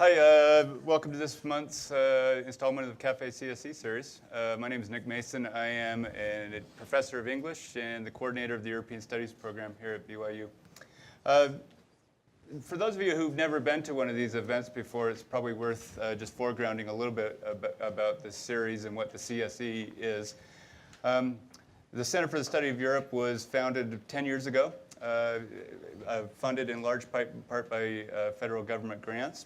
Hi, welcome to this month's installment of the Cafe CSE series. My name is Nick Mason. I am a professor of English and the coordinator of the European Studies program here at BYU. For those of you who've never been to one of these events before, it's probably worth just foregrounding a little bit about this series and what the CSE is. The Center for the Study of Europe was founded 10 years ago, funded in large part by federal government grants.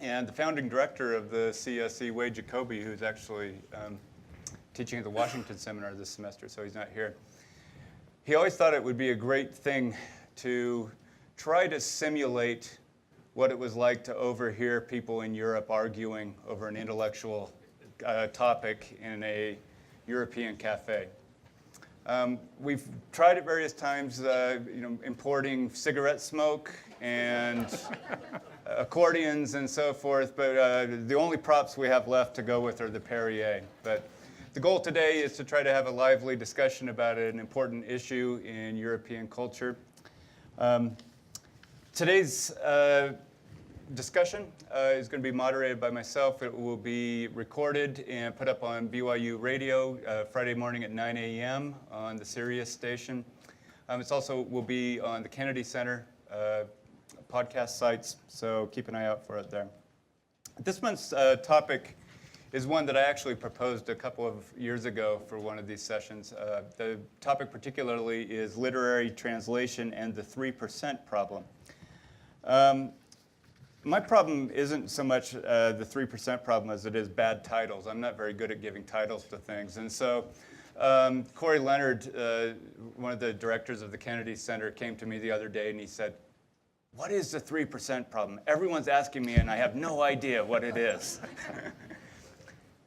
And the founding director of the CSE, Wade Jacoby, who's actually teaching at the Washington seminar this semester, so he's not here. He always thought it would be a great thing to try to simulate what it was like to overhear people in Europe arguing over an intellectual topic in a European cafe. We've tried at various times, importing cigarette smoke and accordions and so forth, but the only props we have left to go with are the Perrier. But the goal today is to try to have a lively discussion about an important issue in European culture. Today's discussion is going to be moderated by myself. It will be recorded and put up on BYU Radio Friday morning at 9 a.m. on the Sirius station. It also will be on the Kennedy Center podcast sites, so keep an eye out for it there. This month's topic is one that I actually proposed a couple of years ago for one of these sessions. The topic particularly is literary translation and the 3% problem. My problem isn't so much the 3% problem as it is bad titles. I'm not very good at giving titles to things. And so Corey Leonard, one of the directors of the Kennedy Center, came to me the other day and he said, "What is the 3% problem? Everyone's asking me and I have no idea what it is."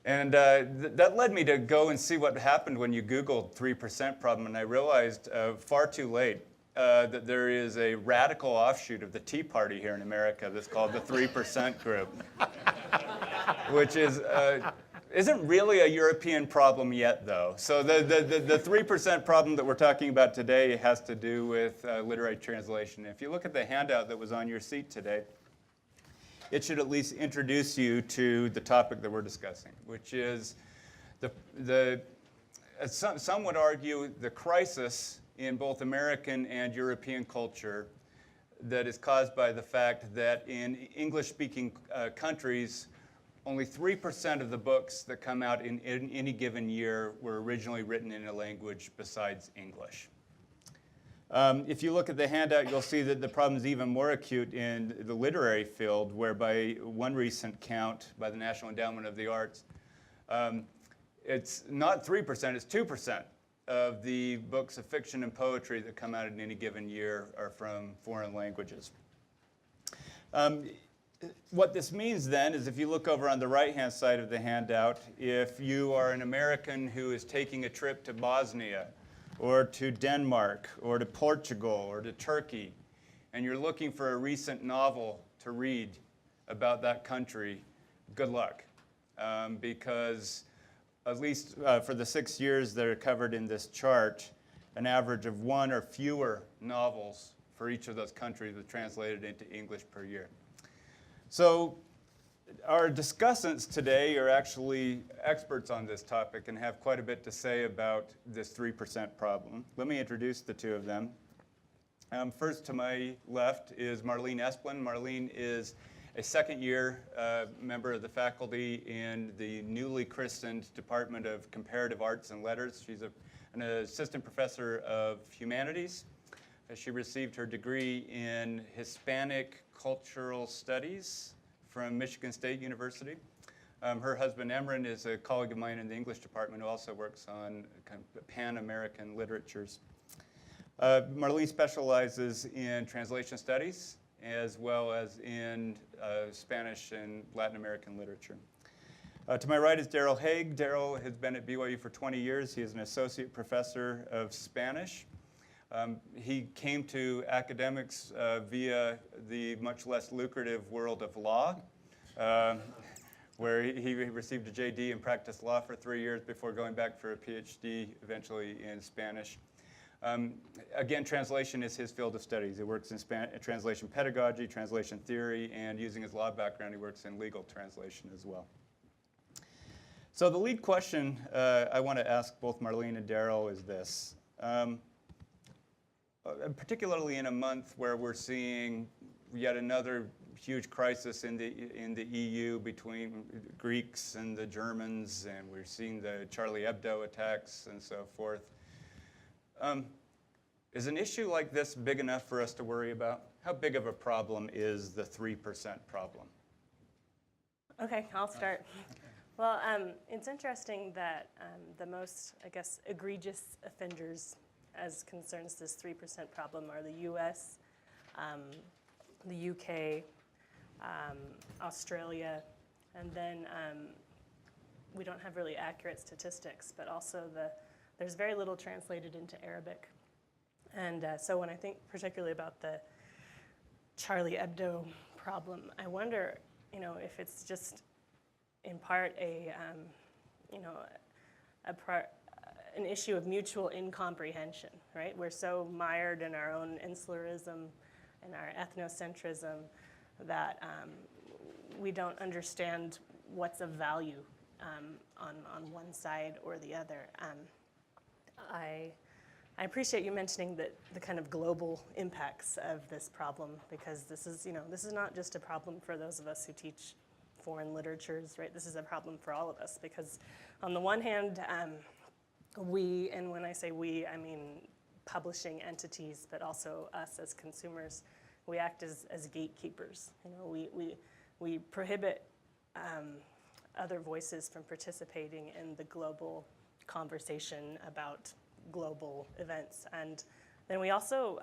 And that led me to go and see what happened when you Googled 3% problem, and I realized far too late that there is a radical offshoot of the Tea Party here in America that's called the 3% group, which isn't really a European problem yet, though. So the 3% problem that we're talking about today has to do with literary translation. If you look at the handout that was on your seat today, it should at least introduce you to the topic that we're discussing, which is some would argue the crisis in both American and European culture that is caused by the fact that in English-speaking countries, only 3% of the books that come out in any given year were originally written in a language besides English. If you look at the handout, you'll see that the problem is even more acute in the literary field, where by one recent count by the National Endowment of the Arts, it's not 3%, it's 2% of the books of fiction and poetry that come out in any given year are from foreign languages. What this means then is if you look over on the right-hand side of the handout, if you are an American who is taking a trip to Bosnia or to Denmark or to Portugal or to Turkey, and you're looking for a recent novel to read about that country, good luck. Because at least for the 6 years that are covered in this chart, an average of one or fewer novels for each of those countries was translated into English per year. So our discussants today are actually experts on this topic and have quite a bit to say about this 3% problem. Let me introduce the two of them. First to my left is Marlene Esplin. Marlene is a second-year member of the faculty in the newly christened Department of Comparative Arts and Letters. She's an assistant professor of humanities. She received her degree in Hispanic Cultural Studies from Michigan State University. Her husband, Emran, is a colleague of mine in the English department who also works on kind of Pan-American literatures. Marlene specializes in translation studies as well as in Spanish and Latin American literature. To my right is Daryl Hague. Daryl has been at BYU for 20 years. He is an associate professor of Spanish. He came to academics via the much less lucrative world of law, where he received a JD and practiced law for 3 years before going back for a PhD eventually in Spanish. Again, translation is his field of studies. He works in translation pedagogy, translation theory, and using his law background, he works in legal translation as well. So the lead question I want to ask both Marlene and Daryl is this. Particularly in a month where we're seeing yet another huge crisis in the EU between Greeks and the Germans, and we're seeing the Charlie Hebdo attacks and so forth. Is an issue like this big enough for us to worry about? How big of a problem is the 3% problem? Okay, I'll start. Well, it's interesting that the most, I guess, egregious offenders as concerns this 3% problem are the US, the UK, Australia, and then we don't have really accurate statistics, but also there's very little translated into Arabic. And so when I think particularly about the Charlie Hebdo problem, I wonder, if it's just in part an issue of mutual incomprehension, right? We're so mired in our own insularism and our ethnocentrism that we don't understand what's of value on one side or the other. I appreciate you mentioning the kind of global impacts of this problem, because this is not just a problem for those of us who teach foreign literatures, right? This is a problem for all of us, because on the one hand, we, and when I say we, I mean publishing entities, but also us as consumers, we act as gatekeepers. We prohibit other voices from participating in the global conversation about global events. And then we also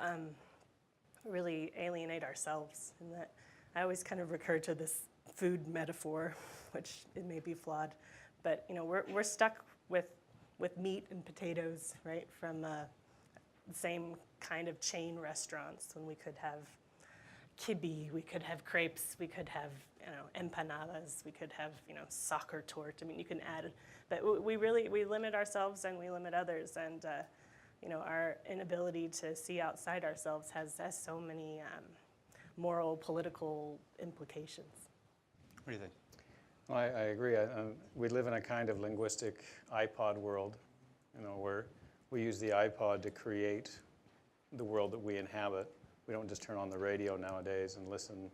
really alienate ourselves, in that I always kind of recur to this food metaphor, which it may be flawed, but we're stuck with meat and potatoes, right, from the same kind of chain restaurants, when we could have kibbeh, we could have crepes, we could have empanadas, we could have soccer torte. I mean, you can add, but we limit ourselves and we limit others, and our inability to see outside ourselves has so many moral, political implications. What do you think? Well, I agree. We live in a kind of linguistic iPod world, where we use the iPod to create the world that we inhabit. We don't just turn on the radio nowadays and listen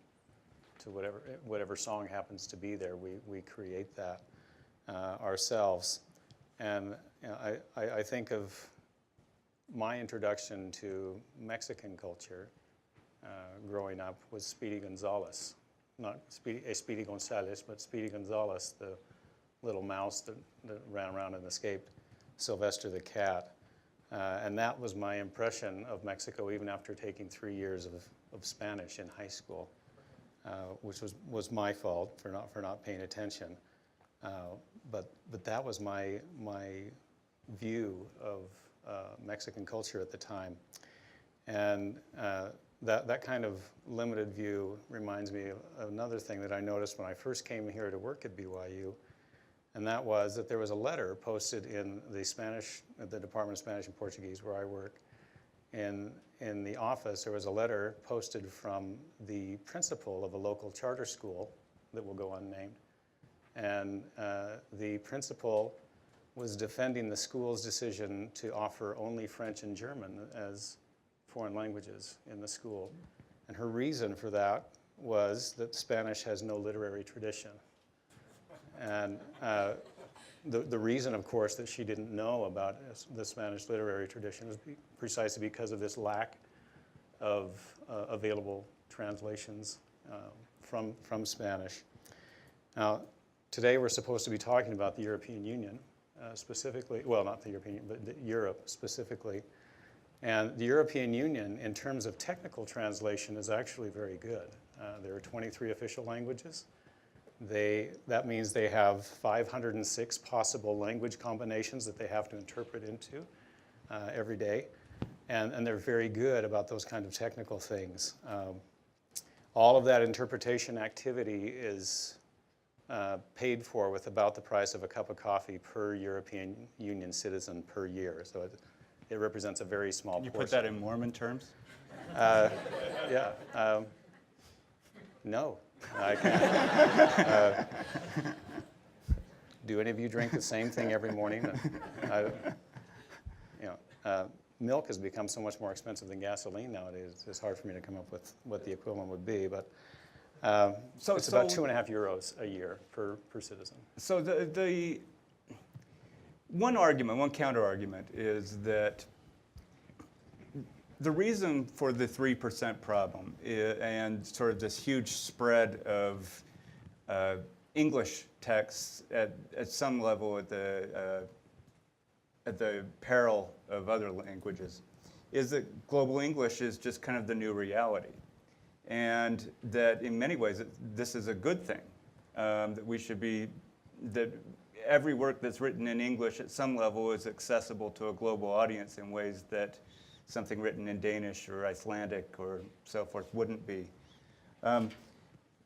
to whatever song happens to be there. We create that ourselves. And I think of my introduction to Mexican culture growing up was Speedy Gonzales. Not Speedy Gonzales, but Speedy Gonzales, the little mouse that ran around and escaped Sylvester the cat. And that was my impression of Mexico, even after taking 3 years of Spanish in high school, which was my fault for not paying attention. But that was my view of Mexican culture at the time. And that kind of limited view reminds me of another thing that I noticed when I first came here to work at BYU, and that was that there was a letter posted in the Department of Spanish and Portuguese, where I work. In the office, there was a letter posted from the principal of a local charter school that will go unnamed. And the principal was defending the school's decision to offer only French and German as foreign languages in the school. And her reason for that was that Spanish has no literary tradition. And the reason, of course, that she didn't know about the Spanish literary tradition was precisely because of this lack of available translations from Spanish. Now, today we're supposed to be talking about the European Union specifically, well, not the European Union, but Europe specifically. And the European Union, in terms of technical translation, is actually very good. There are 23 official languages. That means they have 506 possible language combinations that they have to interpret into every day. And they're very good about those kind of technical things. All of that interpretation activity is paid for with about the price of a cup of coffee per European Union citizen per year. So it represents a very small Can you portion. put that in Mormon terms? Yeah. No, I can't. Do any of you drink the same thing every morning? Milk has become so much more expensive than gasoline nowadays. It's hard for me to come up with what the equivalent would be, but it's about 2.5 euros a year per citizen. So the one argument, one counter argument is that the reason for the 3% problem and sort of this huge spread of English texts at some level at the peril of other languages is that global English is just kind of the new reality. And that in many ways this is a good thing, that we should be, that every work that's written in English at some level is accessible to a global audience in ways that something written in Danish or Icelandic or so forth wouldn't be.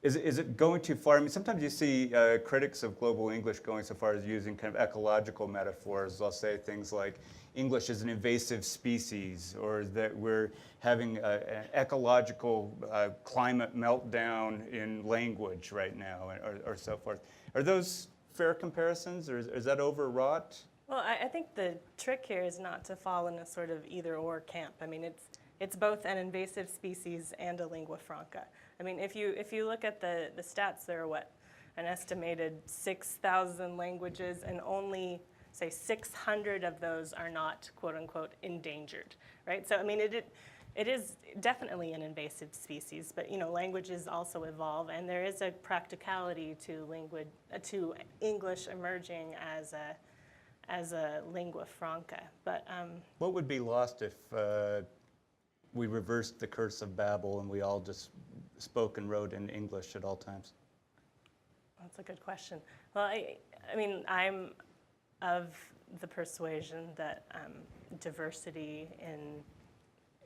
Is it going too far? I mean, sometimes you see critics of global English going so far as using kind of ecological metaphors. They'll say things like English is an invasive species, or that we're having an ecological climate meltdown in language right now, or so forth. Are those fair comparisons, or is that overwrought? Well, I think the trick here is not to fall in a sort of either-or camp. I mean, it's both an invasive species and a lingua franca. I mean, if you look at the stats, there are what, an estimated 6,000 languages, and only, say, 600 of those are not, quote unquote, endangered, right? So, I mean, it is definitely an invasive species, but, you know, languages also evolve, and there is a practicality to English emerging as a lingua franca. But what would be lost if we reversed the curse of Babel and we all just spoke and wrote in English at all times? That's a good question. Well, I mean, I'm of the persuasion that diversity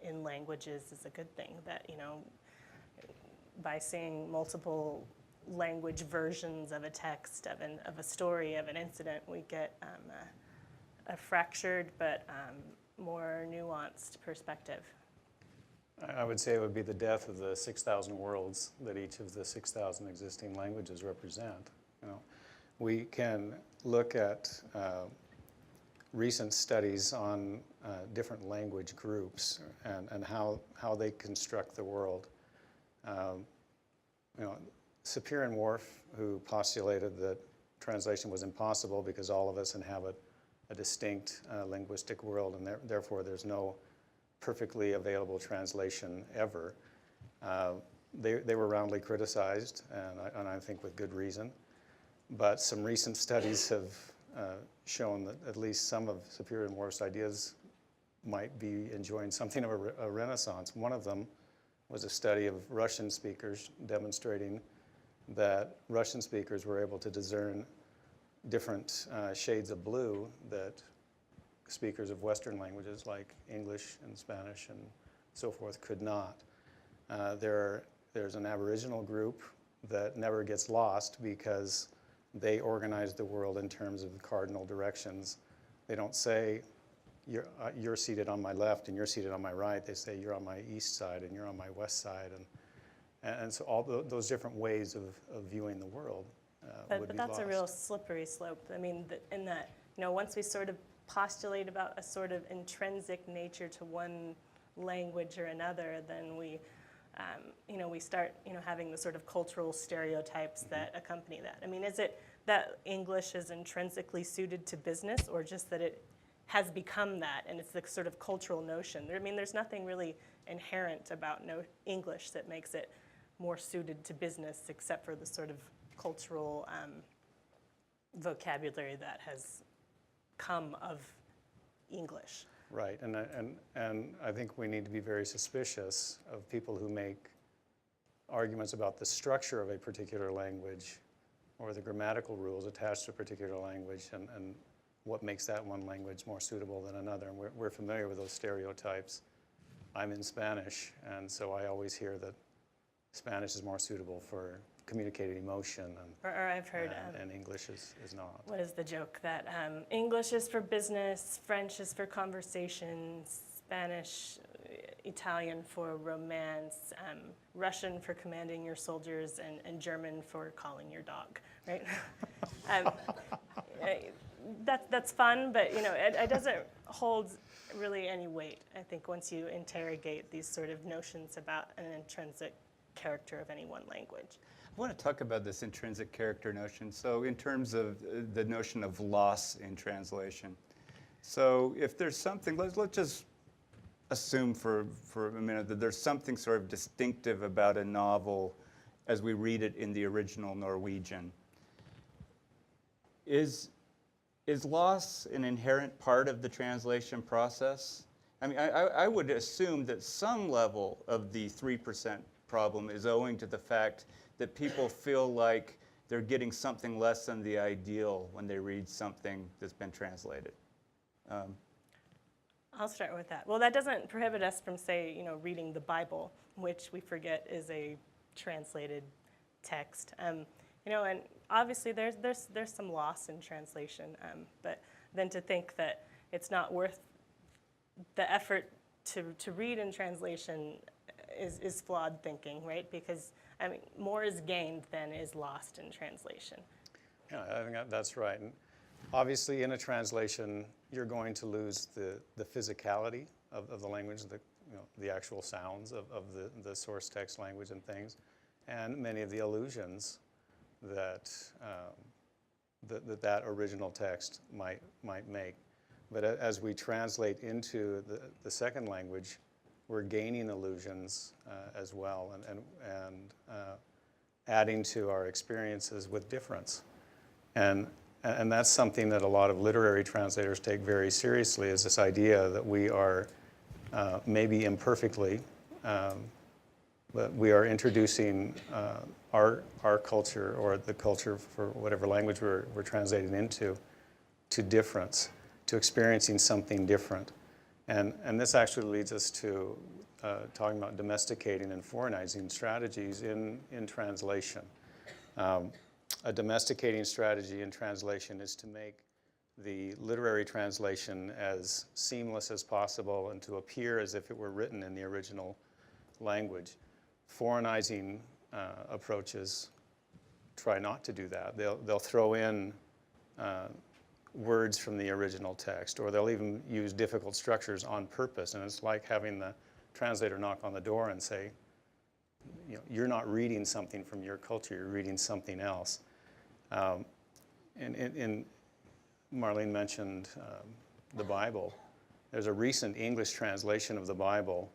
in languages is a good thing. That, you know, by seeing multiple language versions of a text, of a story, of an incident, we get a fractured but more nuanced perspective. I would say it would be the death of the 6,000 worlds that each of the 6,000 existing languages represent. You know, we can look at recent studies on different language groups and how they construct the world. You know, Sapir and Whorf, who postulated that translation was impossible because all of us inhabit a distinct linguistic world, and therefore there's no perfectly available translation ever. They were roundly criticized, and I think with good reason. But some recent studies have shown that at least some of Sapir and Whorf's ideas might be enjoying something of a renaissance. One of them was a study of Russian speakers demonstrating that Russian speakers were able to discern different shades of blue that speakers of Western languages like English and Spanish and so forth could not. There's an Aboriginal group that never gets lost because they organize the world in terms of cardinal directions. They don't say, you're seated on my left and you're seated on my right. They say, you're on my east side and you're on my west side. And so all those different ways of viewing the world would be But that's lost. a real slippery slope. I mean, in that, you know, once we sort of postulate about a sort of intrinsic nature to one language or another, then we start, having the sort of cultural stereotypes that accompany that. I mean, is it that English is intrinsically suited to business, or just that it has become that, and it's the sort of cultural notion? I mean, there's nothing really inherent about English that makes it more suited to business, except for the sort of cultural vocabulary that has come of English. Right, and I think we need to be very suspicious of people who make arguments about the structure of a particular language or the grammatical rules attached to a particular language and what makes that one language more suitable than another. And we're familiar with those stereotypes. I'm in Spanish, and so I always hear that Spanish is more suitable for communicating emotion, Or I've heard, and English is not. what is the joke? That English is for business, French is for conversation, Spanish, Italian for romance, Russian for commanding your soldiers, and German for calling your dog, right? That's fun, but it doesn't hold really any weight, I think, once you interrogate these sort of notions about an intrinsic character of any one language. I want to talk about this intrinsic character notion. So in terms of the notion of loss in translation. So if there's something, let's just assume for a minute that there's something sort of distinctive about a novel as we read it in the original Norwegian. Is loss an inherent part of the translation process? I mean, I would assume that some level of the 3% problem is owing to the fact that people feel like they're getting something less than the ideal when they read something that's been translated. I'll start with that. Well, that doesn't prohibit us from, say, reading the Bible, which we forget is a translated text. And obviously there's some loss in translation, but then to think that it's not worth the effort to read in translation is flawed thinking, right? Because more is gained than is lost in translation. Yeah, I think that's right. And obviously, in a translation, you're going to lose the physicality of the language, the actual sounds of the source text language and things, and many of the allusions that that original text might make. But as we translate into the second language, we're gaining allusions as well, and adding to our experiences with difference. And that's something that a lot of literary translators take very seriously, is this idea that we are, maybe imperfectly, but we are introducing our culture, or the culture for whatever language we're translating into, to difference, to experiencing something different. And this actually leads us to talking about domesticating and foreignizing strategies in translation. A domesticating strategy in translation is to make the literary translation as seamless as possible and to appear as if it were written in the original language. Foreignizing approaches try not to do that. They'll throw in words from the original text, or they'll even use difficult structures on purpose. And it's like having the translator knock on the door and say, you're not reading something from your culture, you're reading something else. And Marlene mentioned the Bible. There's a recent English translation of the Bible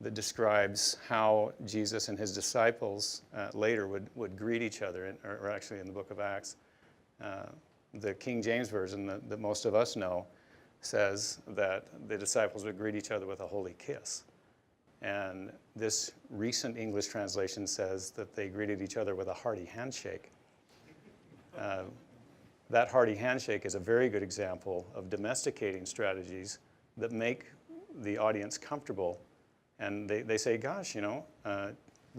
that describes how Jesus and his disciples later would greet each other, or actually in the book of Acts. The King James Version that most of us know says that the disciples would greet each other with a holy kiss. And this recent English translation says that they greeted each other with a hearty handshake. That hearty handshake is a very good example of domesticating strategies that make the audience comfortable. And they say, gosh, the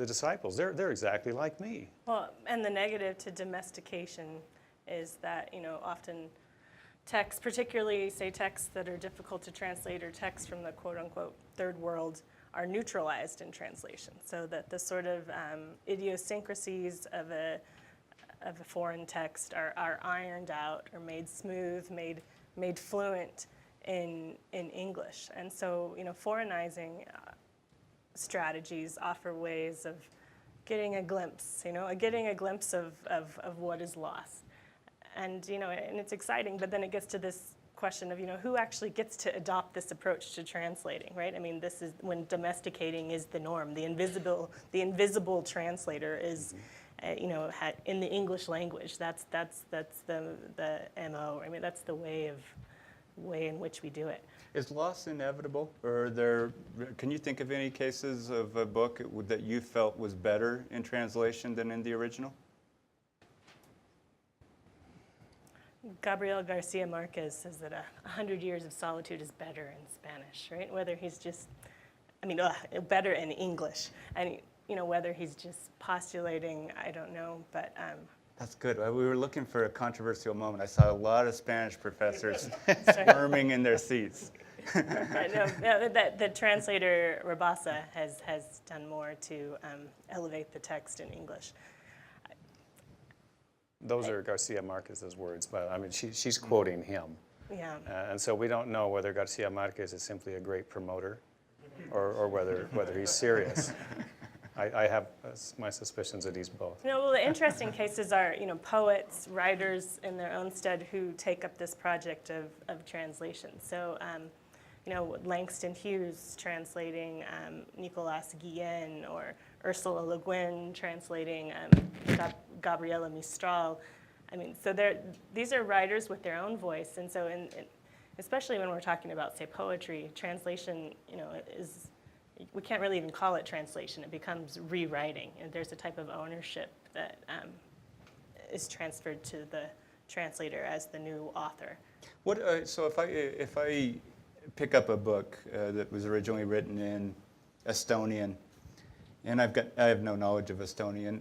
disciples, they're exactly like me. Well, and the negative to domestication is that, often texts, particularly, say, texts that are difficult to translate, or texts from the quote-unquote third world, are neutralized in translation, so that the sort of idiosyncrasies of a foreign text are ironed out, or made smooth, made fluent in English. And so, foreignizing strategies offer ways of getting a glimpse, of what is lost. And, and it's exciting, but then it gets to this question of, who actually gets to adopt this approach to translating, right? I mean, this is when domesticating is the norm. The invisible translator is, in the English language. That's the MO. I mean, that's the way in which we do it. Is loss inevitable, or can you think of any cases of a book that you felt was better in translation than in the original? Gabriel Garcia Marquez says that 100 Years of Solitude is better in Spanish, right? Whether he's just, better in English. And whether he's just postulating, I don't know, but That's good. We were looking for a controversial moment. I saw a lot of Spanish professors squirming in their seats. The translator Rabasa has done more to elevate the text in English. Those are Garcia Marquez's words, but I mean, she's quoting him. Yeah. And so we don't know whether Garcia Marquez is simply a great promoter or whether he's serious. I have my suspicions that he's both. Well, the interesting cases are, poets, writers in their own stead who take up this project of translation. So, Langston Hughes translating Nicolas Guillen, or Ursula Le Guin translating Gabriela Mistral. I mean, so these are writers with their own voice, and so especially when we're talking about, say, poetry, translation, we can't really even call it translation. It becomes rewriting, and there's a type of ownership that is transferred to the translator as the new author. So if I pick up a book that was originally written in Estonian, and I have no knowledge of Estonian,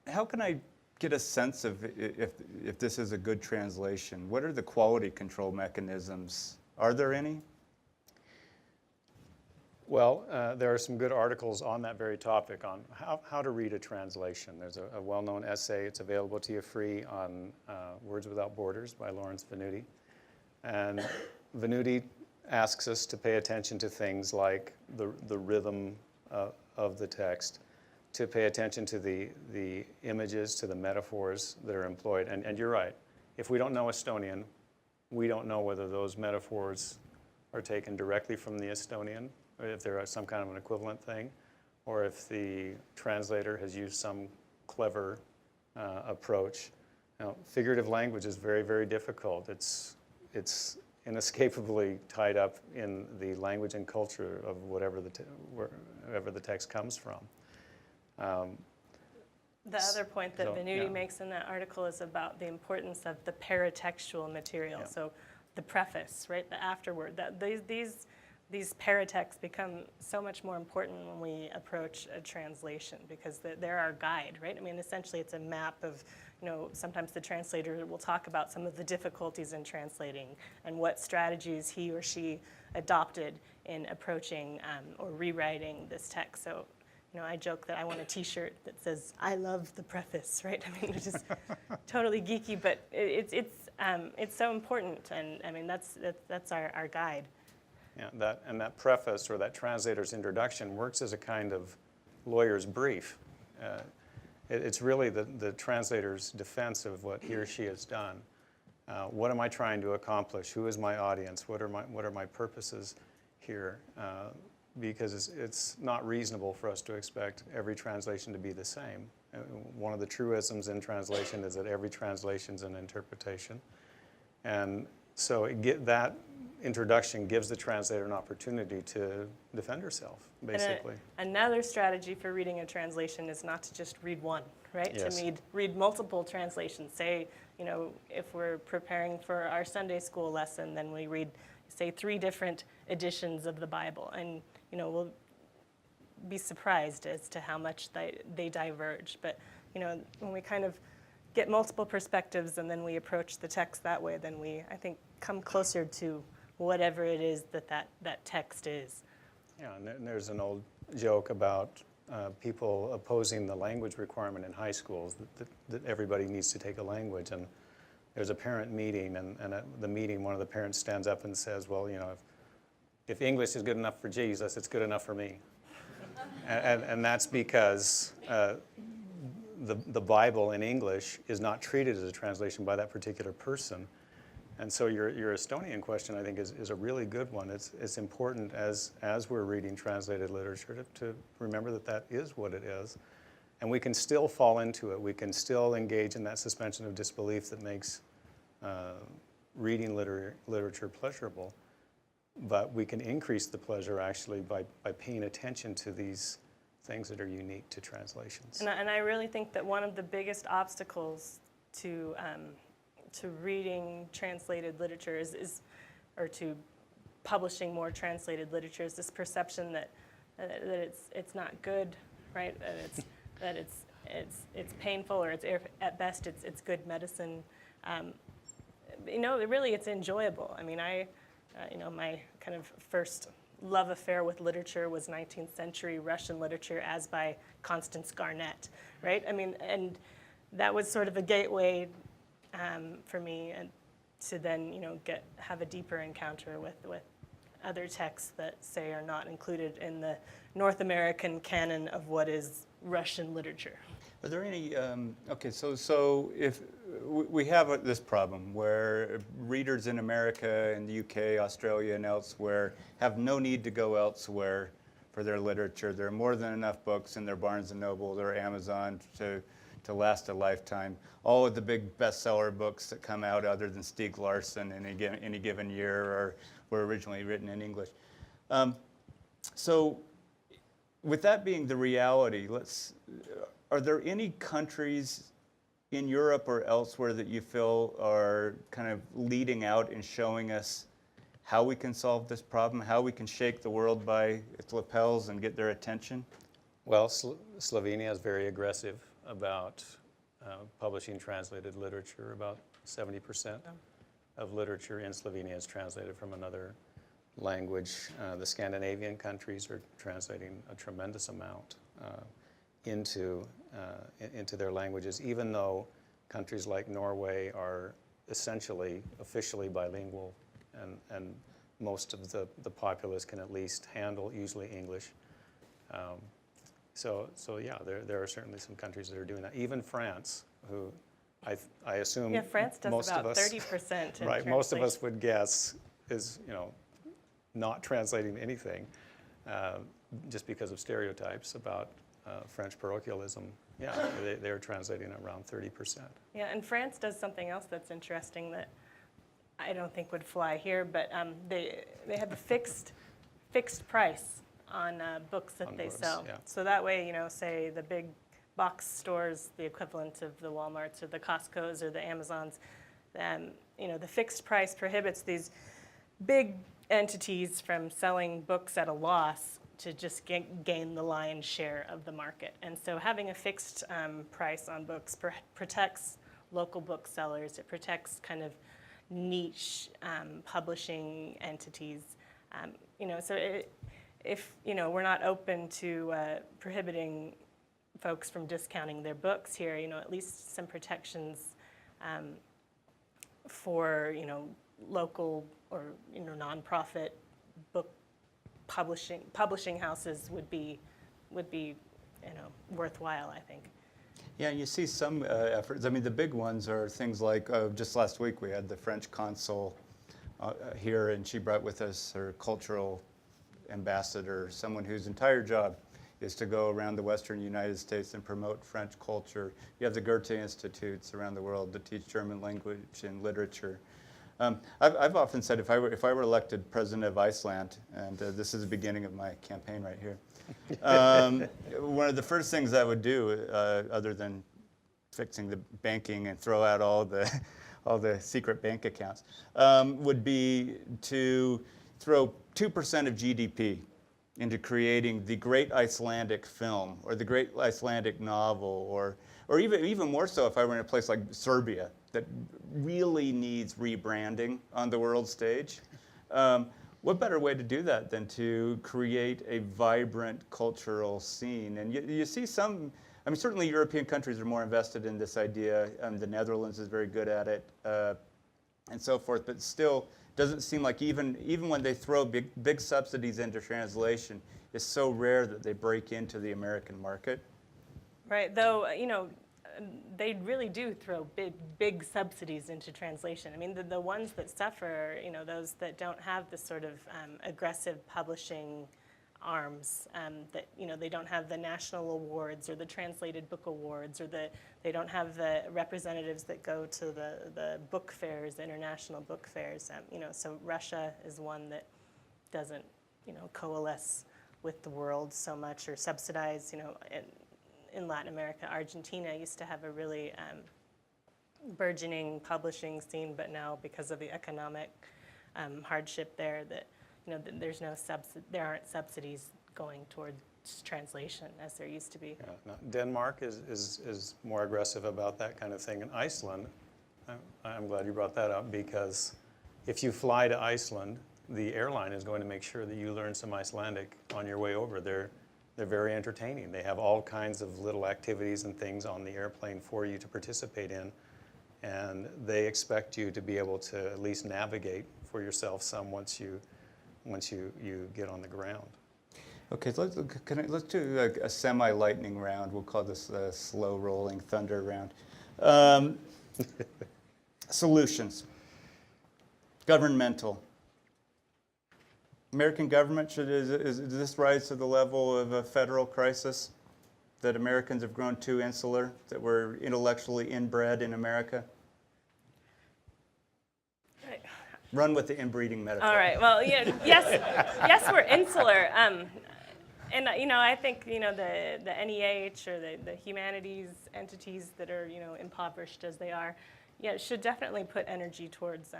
how can I get a sense of if this is a good translation? What are the quality control mechanisms? Are there any? Well, there are some good articles on that very topic on how to read a translation. There's a well-known essay. It's available to you free on Words Without Borders by Lawrence Venuti. And Venuti asks us to pay attention to things like the rhythm of the text, to pay attention to the images, to the metaphors that are employed. And you're right. If we don't know Estonian, we don't know whether those metaphors are taken directly from the Estonian, or if there is some kind of an equivalent thing, or if the translator has used some clever approach. Now, figurative language is very, very difficult. It's inescapably tied up in the language and culture of wherever the text comes from. The other point that Venuti yeah. makes in that article is about the importance of the paratextual material. Yeah. So the preface, right, the afterword. That these paratexts become so much more important when we approach a translation, because they're our guide, right? I mean, essentially it's a map of, sometimes the translator will talk about some of the difficulties in translating and what strategies he or she adopted in approaching or rewriting this text. So, I joke that I want a T-shirt that says "I love the preface," right? I mean, it's just totally geeky, but it's so important, and I mean that's our guide. Yeah, that preface or that translator's introduction works as a kind of lawyer's brief. It's really the translator's defense of what he or she has done. What am I trying to accomplish? Who is my audience? What are my purposes here? Because it's not reasonable for us to expect every translation to be the same. One of the truisms in translation is that every translation is an interpretation. And so that introduction gives the translator an opportunity to defend herself, basically. Another strategy for reading a translation is not to just read one, right? Yes. To read multiple translations. Say, if we're preparing for our Sunday school lesson, then we read, say, 3 different editions of the Bible. And, we'll be surprised as to how much they diverge. But, when we kind of get multiple perspectives and then we approach the text that way, then we, I think, come closer to whatever it is that text is. Yeah, and there's an old joke about people opposing the language requirement in high schools, that everybody needs to take a language. And there's a parent meeting, and at the meeting, one of the parents stands up and says, well, if English is good enough for Jesus, it's good enough for me. and that's because the Bible in English is not treated as a translation by that particular person. And so your Estonian question, I think, is a really good one. It's important as we're reading translated literature to remember that is what it is. And we can still fall into it. We can still engage in that suspension of disbelief that makes reading literature pleasurable. But we can increase the pleasure, actually, by paying attention to these things that are unique to translations. And I really think that one of the biggest obstacles to reading translated literature or to publishing more translated literature is this perception that it's not good right? That it's painful, or at best it's good medicine. Really it's enjoyable. I mean, my kind of first love affair with literature was 19th century Russian literature, as by Constance Garnett, right? I mean, and that was sort of a gateway for me, and to then have a deeper encounter with other texts that, say, are not included in the North American canon of what is Russian literature. Are there any, okay, so if we have this problem where readers in America and the UK, Australia, and elsewhere have no need to go elsewhere for their literature. There are more than enough books in their Barnes & Noble or Amazon to last a lifetime. All of the big bestseller books that come out, other than Stieg Larsson in any given year, were originally written in English. So with that being the reality, are there any countries in Europe or elsewhere that you feel are kind of leading out and showing us how we can solve this problem, how we can shake the world by its lapels and get their attention? Well, Slovenia is very aggressive about publishing translated literature. About 70% of literature in Slovenia is translated from another language. The Scandinavian countries are translating a tremendous amount into their languages, even though countries like Norway are essentially officially bilingual, and most of the populace can at least handle easily English. So yeah, there are certainly some countries that are doing that. Even France, who I assume France does most about of us, 30% in right, most of us translation. would guess is not translating anything, just because of stereotypes about French parochialism. Yeah, they're translating around 30%. Yeah, and France does something else that's interesting that I don't think would fly here, but they have a fixed price on books that they books, sell. yeah. So that way, say the big box stores, the equivalent of the Walmarts or the Costcos or the Amazons, the fixed price prohibits these big entities from selling books at a loss to just gain the lion's share of the market. And so having a fixed price on books protects local booksellers. It protects kind of niche publishing entities. If we're not open to prohibiting folks from discounting their books here, at least some protections for local or nonprofit book publishing houses would be worthwhile, I think. Yeah, you see some efforts. I mean, the big ones are things like, just last week we had the French consul here, and she brought with us her cultural ambassador, someone whose entire job is to go around the Western United States and promote French culture. You have the Goethe Institutes around the world that teach German language and literature. I've often said if I were elected president of Iceland, and this is the beginning of my campaign right here, one of the first things I would do, other than fixing the banking and throw out all the secret bank accounts, would be to throw 2% of GDP into creating the great Icelandic film or the great Icelandic novel, or even more so if I were in a place like Serbia that really needs rebranding on the world stage. What better way to do that than to create a vibrant cultural scene? And you see some, I mean, certainly European countries are more invested in this idea. The Netherlands is very good at it, and so forth, but still doesn't seem like even when they throw big subsidies into translation, it's so rare that they break into the American market. Right, though, they really do throw big subsidies into translation. I mean, the ones that suffer, those that don't have the sort of aggressive publishing arms, that they don't have the national awards or the translated book awards, or they don't have the representatives that go to the book fairs, the international book fairs. So Russia is one that doesn't coalesce with the world so much or subsidize. In Latin America, Argentina used to have a really burgeoning publishing scene, but now because of the economic hardship there, that there aren't subsidies going toward translation as there used to be. Yeah, no, Denmark is more aggressive about that kind of thing. In Iceland, I'm glad you brought that up, because if you fly to Iceland, the airline is going to make sure that you learn some Icelandic on your way over. They're very entertaining. They have all kinds of little activities and things on the airplane for you to participate in, and they expect you to be able to at least navigate for yourself some once you get on the ground. Okay, so let's do a semi-lightning round. We'll call this a slow-rolling thunder round. Solutions. Governmental. American government, does this rise to the level of a federal crisis? That Americans have grown too insular, that we're intellectually inbred in America? Right. Run with the inbreeding metaphor. All right. Well, yes, we're insular. And I think the NEH or the humanities entities that are impoverished as they are, should definitely put energy towards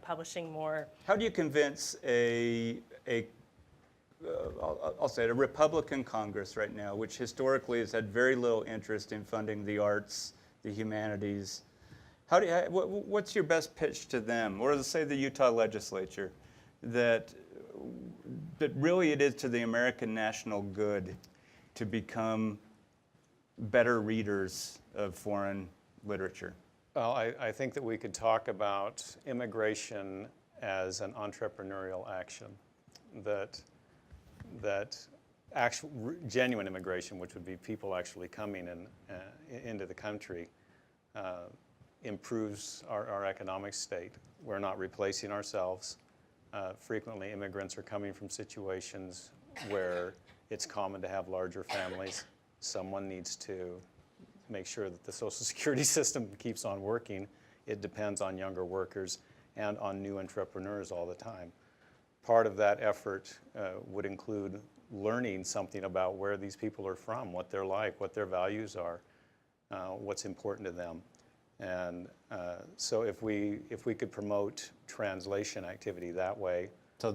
publishing more. How do you convince I'll say it, a Republican Congress right now, which historically has had very little interest in funding the arts, the humanities? What's your best pitch to them, or let's say the Utah legislature, that really it is to the American national good to become better readers of foreign literature? Well, I think that we could talk about immigration as an entrepreneurial action, that actual genuine immigration, which would be people actually coming into the country, improves our economic state. We're not replacing ourselves. Frequently, immigrants are coming from situations where it's common to have larger families. Someone needs to make sure that the Social Security system keeps on working. It depends on younger workers and on new entrepreneurs all the time. Part of that effort would include learning something about where these people are from, what they're like, what their values are, what's important to them. And so if we could promote translation activity that way. So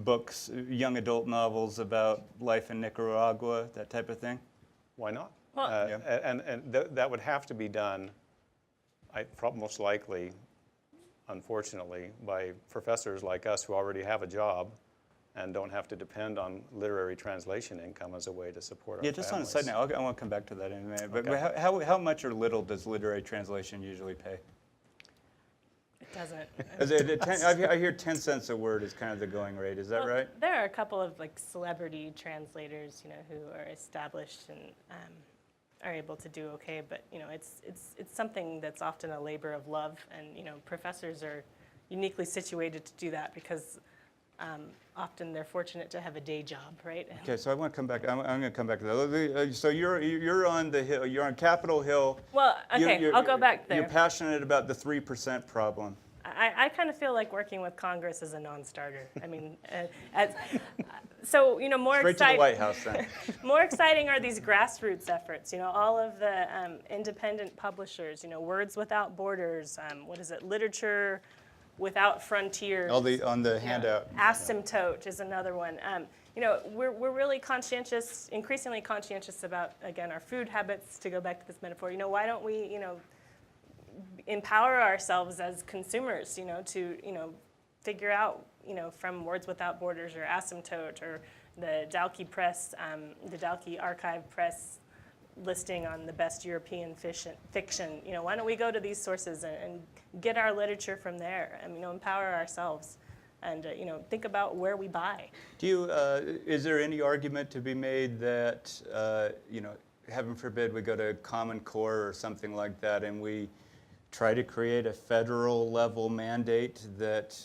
books, young adult novels about life in Nicaragua, that type of thing? Why not? Well, And that would have to be done, most likely, unfortunately, by professors like us who already have a job and don't have to depend on literary translation income as a way to support our families. Just on a side note, I want to come back to that in a minute. But Okay. how much or little does literary translation usually pay? It doesn't. I hear 10 cents a word is kind of the going rate. Is that right? There are a couple of celebrity translators, who are established and are able to do okay. But it's something that's often a labor of love, and professors are uniquely situated to do that because often they're fortunate to have a day job, right? Okay, so I want to come back. I'm going to come back to that. So you're on the hill. You're on Capitol Hill. Well, okay, I'll go back there. You're passionate about the 3% problem. I kind of feel like working with Congress is a non-starter. I mean, so more Straight to the exciting. White House then. More exciting are these grassroots efforts. All of the independent publishers. Words Without Borders. Literature Without Frontiers. On the handout. Asymptote is another one. We're really conscientious, increasingly conscientious about, again, our food habits, to go back to this metaphor. Why don't we, empower ourselves as consumers, to, figure out, from Words Without Borders or Asymptote or the Dalkey Press, the Dalkey Archive Press listing on the best European fiction. Why don't we go to these sources and get our literature from there and, empower ourselves and, think about where we buy. Is there any argument to be made that, heaven forbid we go to Common Core or something like that and we try to create a federal level mandate that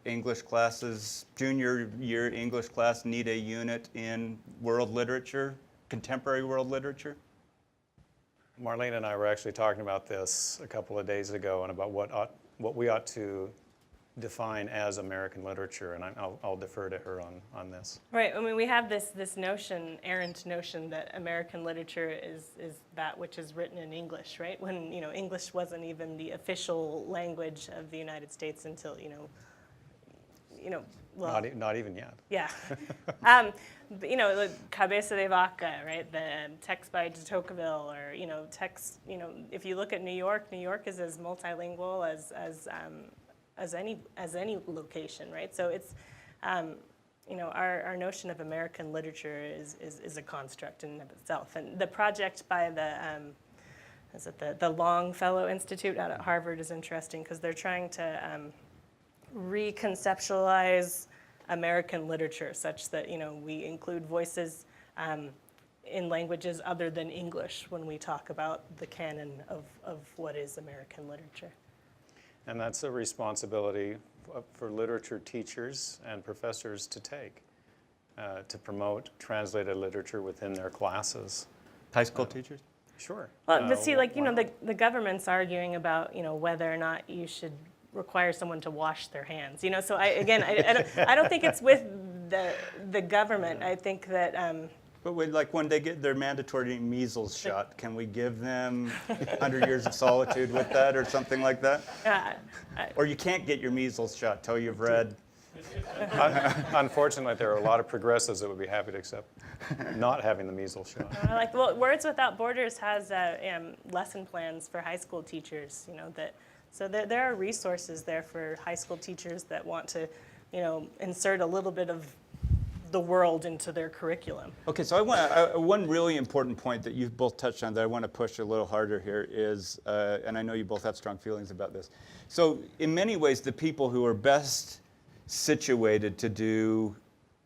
English classes, junior year English class, need a unit in world literature, contemporary world literature? Marlene and I were actually talking about this a couple of days ago and about what we ought to define as American literature, and I'll defer to her on this. Right. I mean, we have this notion, errant notion, that American literature is that which is written in English, right? When English wasn't even the official language of the United States until well, Not even yet. yeah. But, you know, the Cabeza de Vaca, right? The text by de Tocqueville, or, you know, text, you know, if you look at New York is as multilingual as any location, right? So it's, you know, our notion of American literature is a construct in and of itself. And the project by the Longfellow Institute out at Harvard is interesting because they're trying to reconceptualize American literature such that, you know, we include voices in languages other than English when we talk about the canon of what is American literature. And that's a responsibility for literature teachers and professors to take, to promote translated literature within their classes. High school teachers? Sure. Well, but see, like, you know, why the government's arguing about, you know, whether or not you should require someone to wash their hands. You know, so I don't think it's with the government. I think that But like when they get their mandatory measles shot, can we give them 100 years of solitude with that or something like that? Or you can't get your measles shot till you've read. Unfortunately, there are a lot of progressives that would be happy to accept not having the measles shot. like, well, Words Without Borders has lesson plans for high school teachers. You know that. So there are resources there for high school teachers that want to, you know, insert a little bit of the world into their curriculum. Okay, so I want one really important point that you've both touched on that I want to push a little harder here is, and I know you both have strong feelings about this. So in many ways, the people who are best situated to do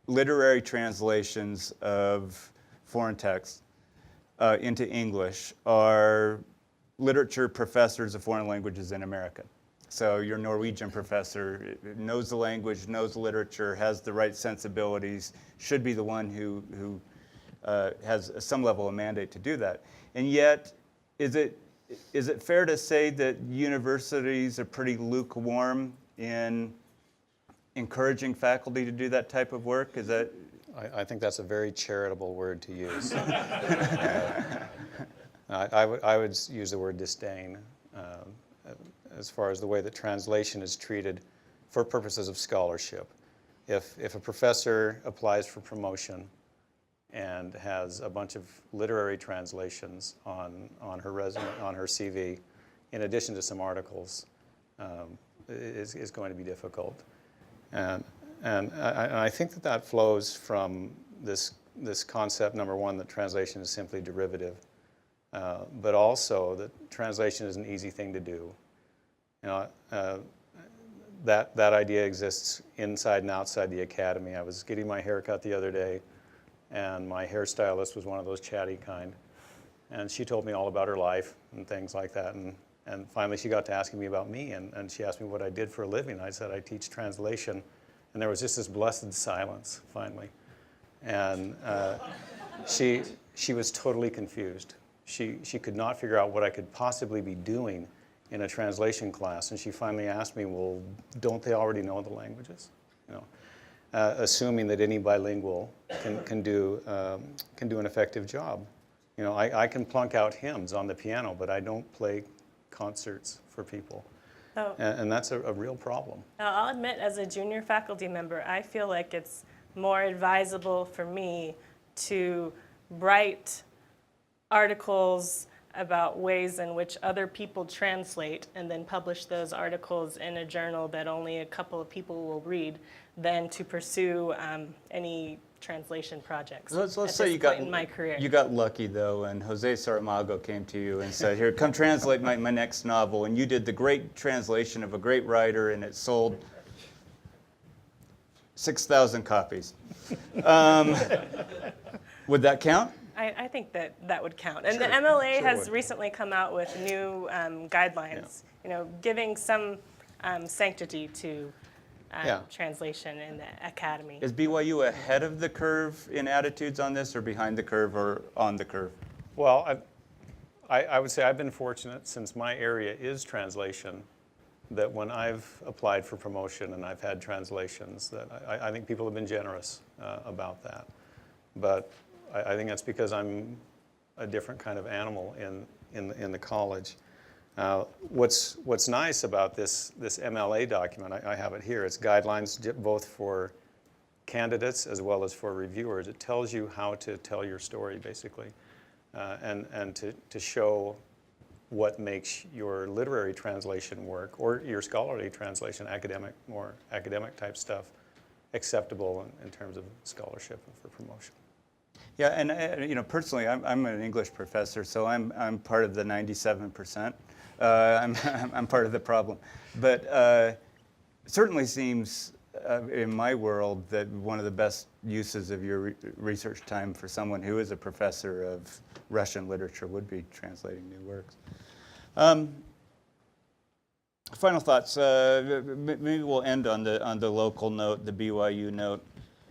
literary translations of foreign texts into English are literature professors of foreign languages in America. So your Norwegian professor knows the language, knows the literature, has the right sensibilities, should be the one who has some level of mandate to do that. And yet, is it fair to say that universities are pretty lukewarm in encouraging faculty to do that type of work? Is that? I think that's a very charitable word to use. I would use the word disdain as far as the way that translation is treated for purposes of scholarship. If a professor applies for promotion and has a bunch of literary translations on her resume, on her CV, in addition to some articles, is going to be difficult. And I think that flows from this concept, number one, that translation is simply derivative. But also that translation is an easy thing to do. You know, that idea exists inside and outside the academy. I was getting my hair cut the other day, and my hairstylist was one of those chatty kind. And she told me all about her life and things like that. And finally she got to asking me about me, and she asked me what I did for a living. I said I teach translation. And there was just this blessed silence, finally. And she was totally confused. She could not figure out what I could possibly be doing in a translation class, and she finally asked me, well, don't they already know the languages? You know, assuming that any bilingual can do an effective job. You know, I can plunk out hymns on the piano, but I don't play concerts for people. Oh. And that's a real problem. Now, I'll admit, as a junior faculty member, I feel like it's more advisable for me to write articles about ways in which other people translate and then publish those articles in a journal that only a couple of people will read than to pursue any translation projects. Let's at say this you point in my career. You got lucky though, and Jose Saramago came to you and said, "Here, come translate my next novel." And you did the great translation of a great writer, and it sold 6,000 copies. Would that count? I think that would count. And the MLA Sure has would. recently come out with new guidelines, you know, giving some sanctity to translation in the academy. Is BYU ahead of the curve in attitudes on this, or behind the curve, or on the curve? Well, I would say I've been fortunate, since my area is translation, that when I've applied for promotion and I've had translations, that I think people have been generous about that. But I think that's because I'm a different kind of animal in the college. What's nice about this MLA document, I have it here, it's guidelines both for candidates as well as for reviewers. It tells you how to tell your story, basically, and to show what makes your literary translation work or your scholarly translation, more academic type stuff, acceptable in terms of scholarship and for promotion. Yeah, and personally, I'm an English professor, so I'm part of the 97%. I'm part of the problem, but certainly seems in my world that one of the best uses of your research time for someone who is a professor of Russian literature would be translating new works. Final thoughts. Maybe we'll end on the local note, the BYU note.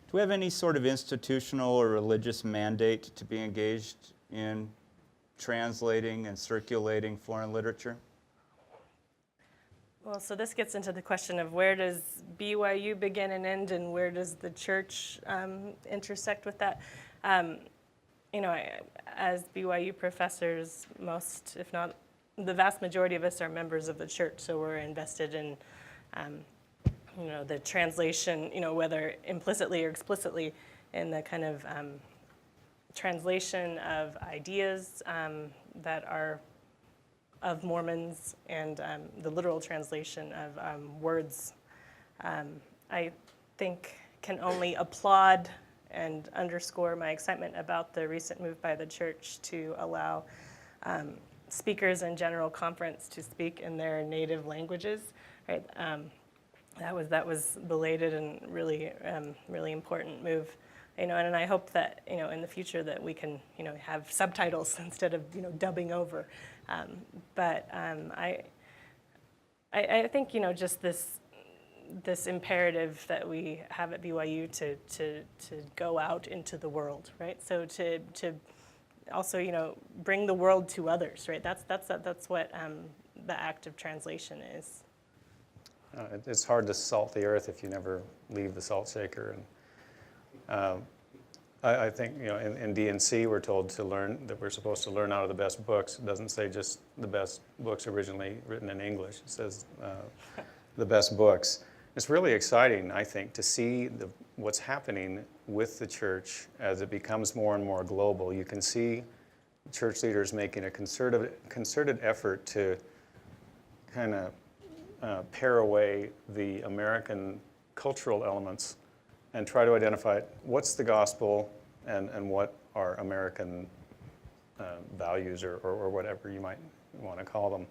Do we have any sort of institutional or religious mandate to be engaged in translating and circulating foreign literature? Well, so this gets into the question of where does BYU begin and end, and where does the church intersect with that? As BYU professors, most, if not the vast majority of us, are members of the church, so we're invested in the translation, whether implicitly or explicitly, in the kind of translation of ideas that are of Mormons and the literal translation of words. I think can only applaud and underscore my excitement about the recent move by the church to allow speakers in general conference to speak in their native languages. Right? That was belated and really really important move. And I hope that in the future that we can have subtitles instead of dubbing over. But I think just this imperative that we have at BYU to go out into the world, right? So to also bring the world to others, right? That's what the act of translation is. It's hard to salt the earth if you never leave the salt shaker. And I think in D&C we're told to learn that we're supposed to learn out of the best books. It doesn't say just the best books originally written in English. It says the best books. It's really exciting, I think, to see what's happening with the church as it becomes more and more global. You can see church leaders making a concerted effort to kind of pare away the American cultural elements and try to identify what's the gospel and what are American values or whatever you might want to call them.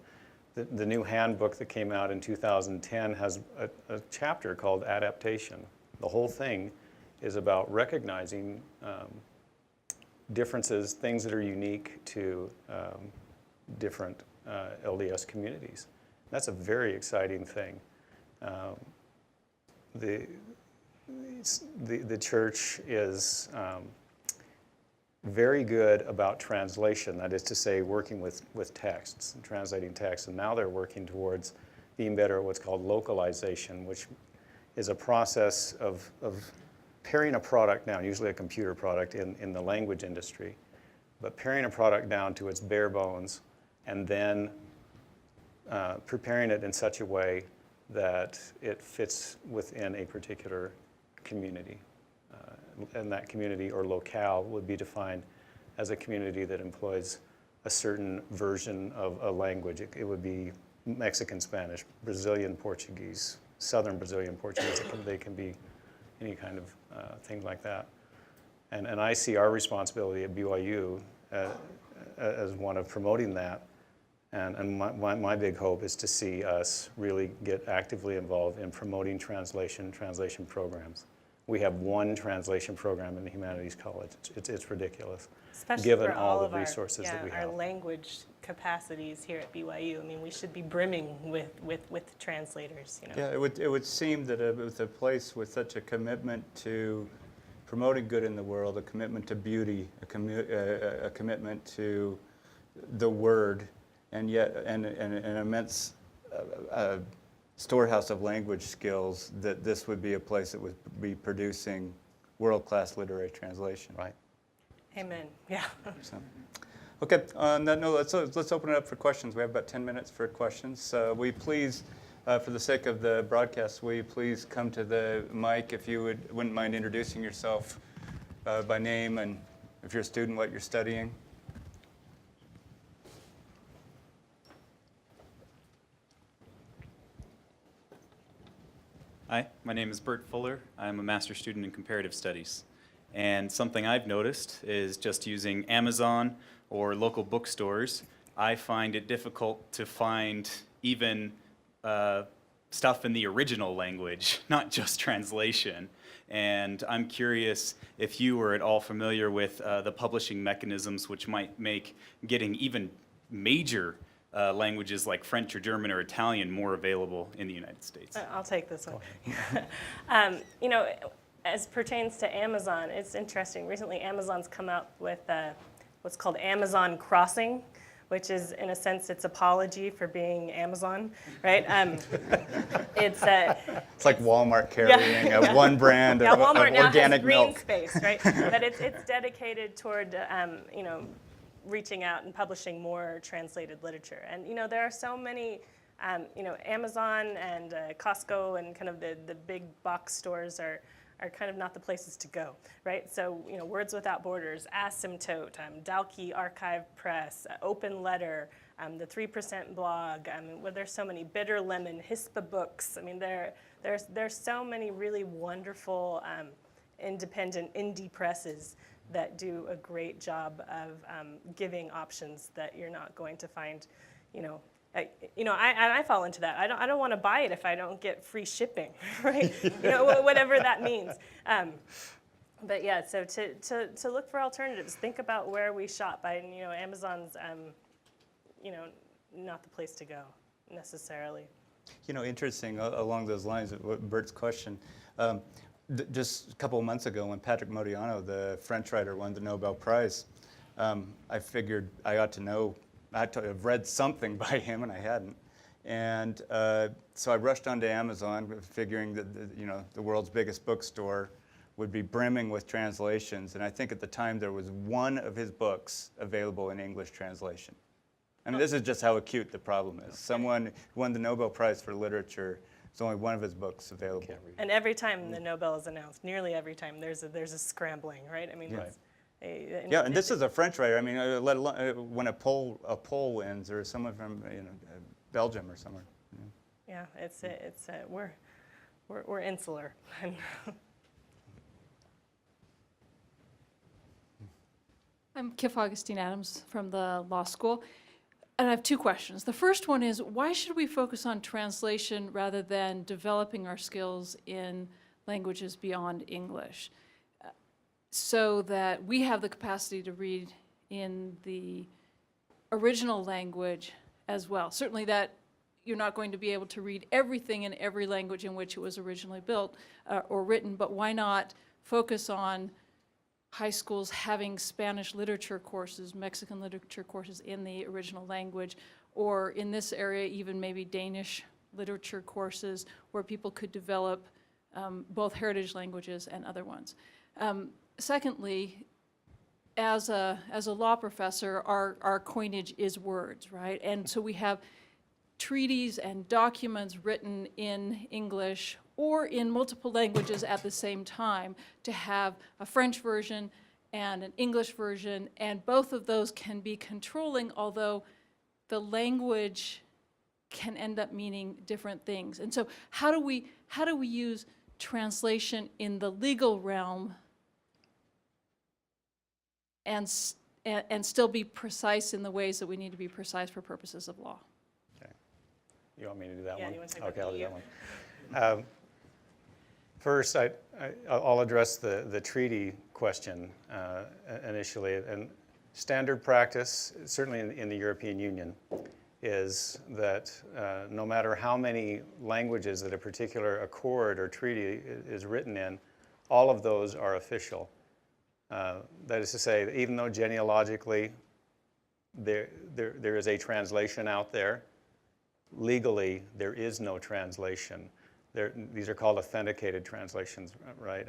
The new handbook that came out in 2010 has a chapter called Adaptation. The whole thing is about recognizing differences, things that are unique to different LDS communities. That's a very exciting thing. The church is very good about translation, that is to say, working with texts and translating texts, and now they're working towards being better at what's called localization, which is a process of paring a product down, usually a computer product in the language industry, but paring a product down to its bare bones and then preparing it in such a way that it fits within a particular community. And that community or locale would be defined as a community that employs a certain version of a language. It would be Mexican Spanish, Brazilian Portuguese, Southern Brazilian Portuguese. They can be any kind of thing like that. And I see our responsibility at BYU as one of promoting that. And my big hope is to see us really get actively involved in promoting translation programs. We have one translation program in the Humanities College. It's ridiculous, Especially given for all the of resources that we have. Our language capacities here at BYU. I mean, we should be brimming with translators. Yeah, it would seem that with a place with such a commitment to promoting good in the world, a commitment to beauty, a commitment to the word, and yet an immense storehouse of language skills, that this would be a place that would be producing world-class literary translation. Right. Amen. Yeah. So, Okay, on that note, let's open it up for questions. We have about 10 minutes for questions. Will you please, for the sake of the broadcast, will you please come to the mic if you wouldn't mind introducing yourself by name and if you're a student, what you're studying. Hi, my name is Bert Fuller. I'm a master's student in comparative studies. And something I've noticed is just using Amazon or local bookstores, I find it difficult to find even stuff in the original language, not just translation. And I'm curious if you were at all familiar with the publishing mechanisms which might make getting even major languages like French or German or Italian more available in the United States. I'll take this one. You know, as pertains to Amazon, it's interesting. Recently, Amazon's come out with what's called Amazon Crossing, which is, in a sense, its apology for being Amazon, right? It's like Walmart carrying one brand of Walmart now organic has green milk. space, right? But it's dedicated toward, you know, reaching out and publishing more translated literature. And, you know, there are so many, you know, Amazon and Costco and kind of the big box stores are kind of not the places to go, right? So, you know, Words Without Borders, Asymptote, Dalkey Archive Press, Open Letter, the 3% blog, well, there's so many, Bitter Lemon, HISPA Books. I mean, there's so many really wonderful independent indie presses that do a great job of giving options that you're not going to find, you know. I fall into that. I don't want to buy it if I don't get free shipping, right? You know, whatever that means. But yeah, so to look for alternatives, think about where we shop. You know, Amazon's, you know, not the place to go necessarily. You know, interesting along those lines of Bert's question. Just a couple of months ago, when Patrick Modiano, the French writer, won the Nobel Prize, I figured I ought to know. I had to have read something by him, and I hadn't. And so I rushed onto Amazon, figuring that you know, the world's biggest bookstore would be brimming with translations. And I think at the time there was one of his books available in English translation. I mean, this is just how acute the problem is. Someone who won the Nobel Prize for Literature, there's only one of his books available. And every time the Nobel is announced, nearly every time, there's a scrambling, right? I mean, Yeah. it's Yeah, and this is a French writer. I mean, let alone when a Pole wins, or someone from Belgium or somewhere. Yeah, we're insular. I'm Kif Augustine Adams from the law school, and I have two questions. The first one is, why should we focus on translation rather than developing our skills in languages beyond English, so that we have the capacity to read in the original language as well? Certainly that you're not going to be able to read everything in every language in which it was originally built or written, but why not focus on high schools having Spanish literature courses, Mexican literature courses in the original language, or in this area even maybe Danish literature courses where people could develop both heritage languages and other ones. Secondly, as a law professor, our coinage is words, right? And so we have treaties and documents written in English or in multiple languages at the same time, to have a French version and an English version, and both of those can be controlling, although the language can end up meaning different things. And so how do we use translation in the legal realm and still be precise in the ways that we need to be precise for purposes of law? Okay. You want me to do that Yeah, one? you want to take Okay, that I'll do you. that one. First, I'll address the treaty question initially. And standard practice, certainly in the European Union, is that no matter how many languages that a particular accord or treaty is written in, all of those are official. That is to say, that even though genealogically there is a translation out there, legally there is no translation. These are called authenticated translations, right?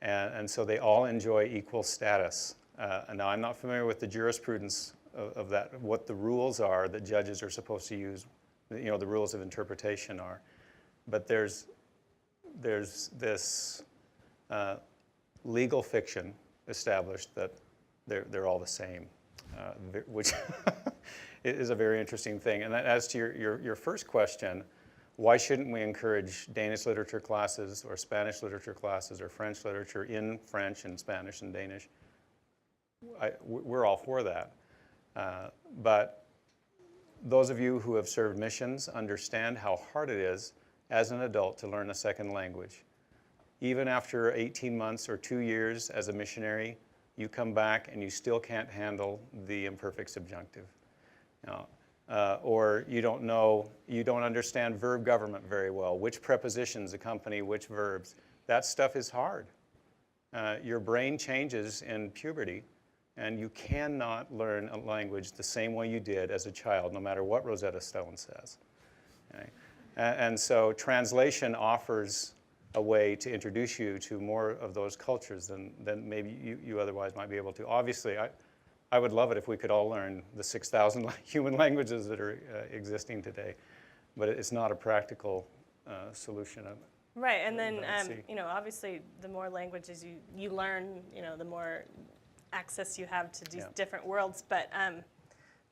And so they all enjoy equal status. And now I'm not familiar with the jurisprudence of that, what the rules are that judges are supposed to use, you know, the rules of interpretation are. But there's this legal fiction established that they're all the same, which is a very interesting thing. And as to your first question, why shouldn't we encourage Danish literature classes or Spanish literature classes or French literature in French and Spanish and Danish? We're all for that. But those of you who have served missions understand how hard it is as an adult to learn a second language. Even after 18 months or 2 years as a missionary, you come back and you still can't handle the imperfect subjunctive. You know, or you don't understand verb government very well, which prepositions accompany which verbs. That stuff is hard. Your brain changes in puberty, and you cannot learn a language the same way you did as a child, no matter what Rosetta Stone says. Okay? And so translation offers a way to introduce you to more of those cultures than maybe you otherwise might be able to. Obviously, I would love it if we could all learn the 6,000 human languages that are existing today, but it's not a practical solution. Right, and then, you know, obviously, the more languages you learn, you know, the more access you have to these different worlds, but,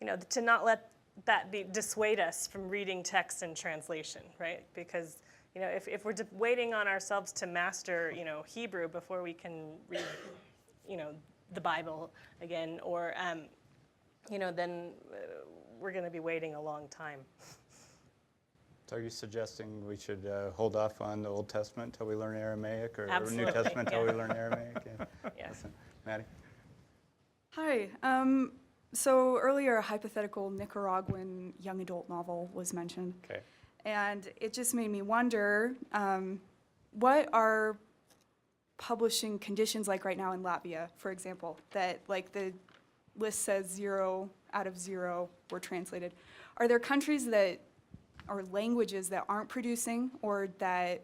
you know, to not let that dissuade us from reading text and translation, right? Because, you know, if we're waiting on ourselves to master, you know, Hebrew before we can read, you know, the Bible again, or, you know, then we're going to be waiting a long time. So are you suggesting we should hold off on the Old Testament until we learn Aramaic, or Absolutely, New Testament until yeah. we learn Aramaic? Yeah. Yes. Listen, Maddie? Hi. So earlier, a hypothetical Nicaraguan young adult novel was mentioned. Okay. And it just made me wonder, what are publishing conditions like right now in Latvia, for example, that like the list says 0 out of 0 were translated. Are there countries that, or languages that aren't producing, or that,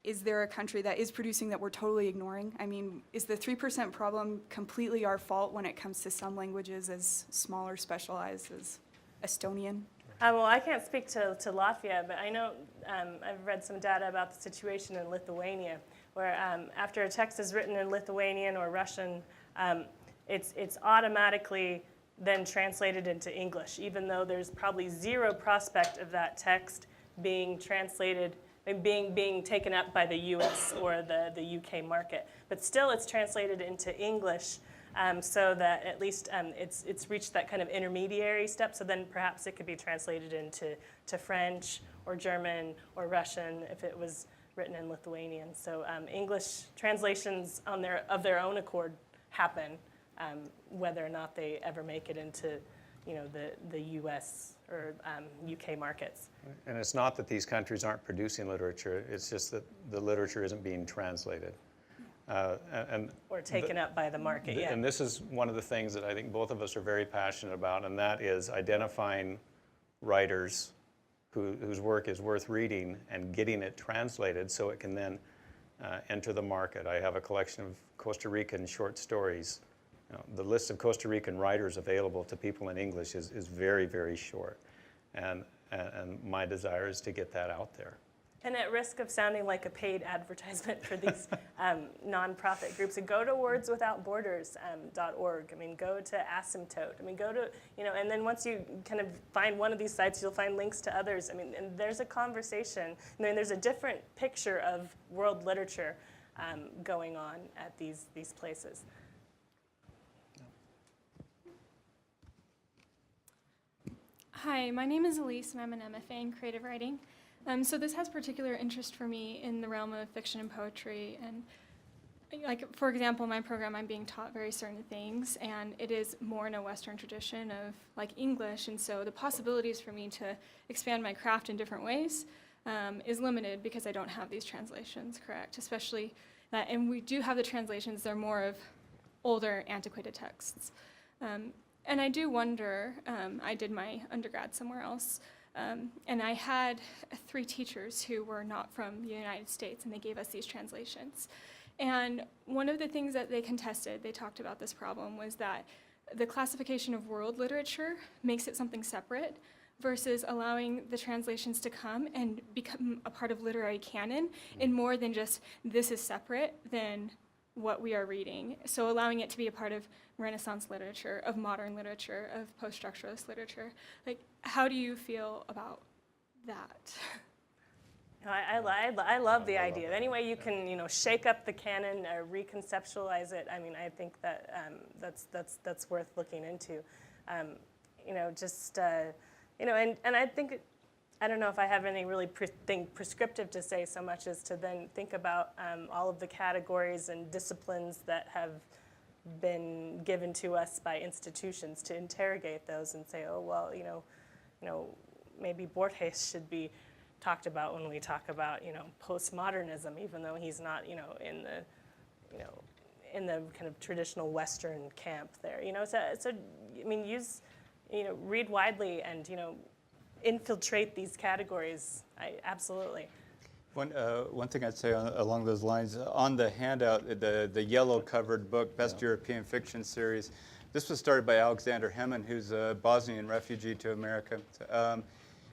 is there a country that is producing that we're totally ignoring? I mean, is the 3% problem completely our fault when it comes to some languages as small or specialized as Estonian? Well, I can't speak to Latvia, but I know I've read some data about the situation in Lithuania, where after a text is written in Lithuanian or Russian, it's automatically then translated into English, even though there's probably zero prospect of that text being translated, being taken up by the US or the UK market. But still it's translated into English, so that at least it's reached that kind of intermediary step, so then perhaps it could be translated into French or German or Russian if it was written in Lithuanian. So English translations of their own accord happen, whether or not they ever make it into, you know, the US or UK markets. And it's not that these countries aren't producing literature, it's just that the literature isn't being translated. Or taken up by the market, yeah. And this is one of the things that I think both of us are very passionate about, and that is identifying writers whose work is worth reading and getting it translated so it can then enter the market. I have a collection of Costa Rican short stories. You know, the list of Costa Rican writers available to people in English is very, very short. And my desire is to get that out there. And at risk of sounding like a paid advertisement for these nonprofit groups, go to wordswithoutborders.org. I mean, go to Asymptote. I mean, go to, you know, and then once you kind of find one of these sites, you'll find links to others. I mean, and there's a conversation. I mean, there's a different picture of world literature going on at these places. Hi, my name is Elise, and I'm an MFA in creative writing. So this has particular interest for me in the realm of fiction and poetry. And like, for example, my program, I'm being taught very certain things, and it is more in a Western tradition of like English. And so the possibilities for me to expand my craft in different ways is limited because I don't have these translations, correct? Especially that, and we do have the translations, they're more of older, antiquated texts. And I do wonder, I did my undergrad somewhere else, and I had 3 teachers who were not from the United States, and they gave us these translations. And one of the things that they contested, they talked about this problem, was that the classification of world literature makes it something separate versus allowing the translations to come and become a part of literary canon in more than just this is separate than what we are reading. So allowing it to be a part of Renaissance literature, of modern literature, of post-structuralist literature. Like, how do you feel about that? No, I love the idea. Any way you can, shake up the canon or reconceptualize it, I mean, I think that that's worth looking into. And I think, I don't know if I have any really thing prescriptive to say so much as to then think about all of the categories and disciplines that have been given to us by institutions to interrogate those and say, oh, well, maybe Borges should be talked about when we talk about, postmodernism, even though he's not, in the kind of traditional Western camp there. So I mean, read widely and, infiltrate these categories. Absolutely. One thing I'd say along those lines, on the handout, the yellow-covered book, Best European Fiction Series, this was started by Alexander Hemin, who's a Bosnian refugee to America.